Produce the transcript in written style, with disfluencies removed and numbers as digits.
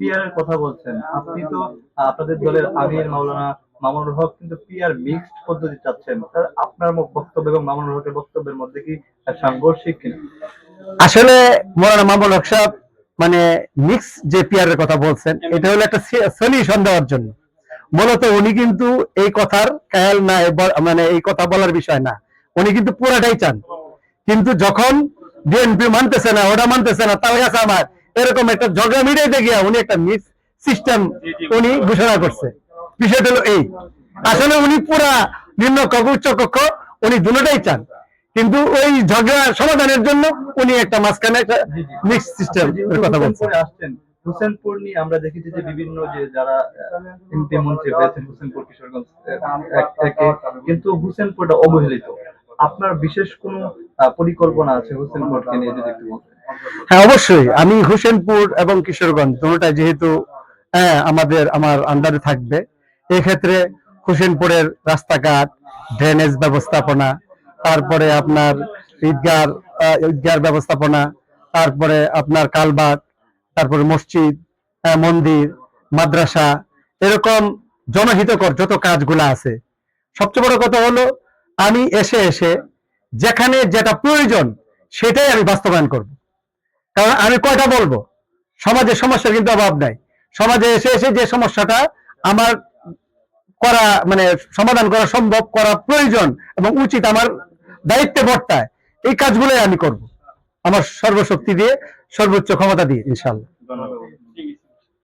PR এর কথা বলছেন, আপনি তো আপনাদের দলের আমির মাওলানা মামুনুল হক কিন্তু পিআর মিক্সড পদ্ধতি চাচ্ছেন। আপনার বক্তব্য এবং মামুনুল হকের বক্তব্যের মধ্যে কি সাংঘর্ষিক কিনা? আসলে মৌলানা মামুনুল হক সাহেব মানে মিক্স যে পিআর এর কথা বলছেন, এটা হলো একটা সলিউশন দেওয়ার জন্য। মূলত উনি কিন্তু এই কথার কায়াল না, মানে এই কথা বলার বিষয় না, উনি কিন্তু পুরাটাই চান। কিন্তু যখন বিএনপি মানতেছে না, ওটা মানতেছে না, তার কাছে আমার এরকম একটা ঝগড়া মিটাইতে গিয়া উনি একটা মিক্স সিস্টেম উনি ঘোষণা করছে। বিষয়টা হলো এই, আসলে উনি পুরা নিম্ন কক্ষ উচ্চ কক্ষ উনি দুটোটাই চান, কিন্তু ওই ঝগড়া সমাধানের জন্য উনি একটা মাঝখানে একটা মিক্স সিস্টেম কথা বলছেন। আসছেন হোসেনপুর নিয়ে আমরা দেখেছি যে বিভিন্ন যে যারা এমপি মন্ত্রী হয়েছেন হোসেনপুর কিশোরগঞ্জ এক থেকে, কিন্তু হোসেনপুরটা অবহেলিত। আপনার বিশেষ কোন পরিকল্পনা আছে হোসেনপুরকে নিয়ে, যদি একটু বলতেন? হ্যাঁ, অবশ্যই। আমি হোসেনপুর এবং কিশোরগঞ্জ দুটোটা যেহেতু আমার আন্ডারে থাকবে, এক্ষেত্রে হোসেনপুরের রাস্তাঘাট, ড্রেনেজ ব্যবস্থাপনা, তারপরে আপনার ঈদগার ব্যবস্থাপনা, তারপরে আপনার কালভার্ট, তারপরে মসজিদ, মন্দির, মাদ্রাসা, এরকম জনহিতকর যত কাজগুলা আছে। সবচেয়ে বড় কথা হলো আমি এসে এসে যেখানে যেটা প্রয়োজন সেটাই আমি বাস্তবায়ন করব। কারণ আমি কয়টা বলবো, সমাজের সমস্যার কিন্তু অভাব নাই। সমাজে এসে এসে যে সমস্যাটা আমার করা মানে সমাধান করা সম্ভব, করা প্রয়োজন এবং উচিত, আমার দায়িত্বে বর্তায়, এই কাজগুলোই আমি করব আমার সর্বশক্তি দিয়ে, সর্বোচ্চ ক্ষমতা দিয়ে, ইনশাআল্লাহ।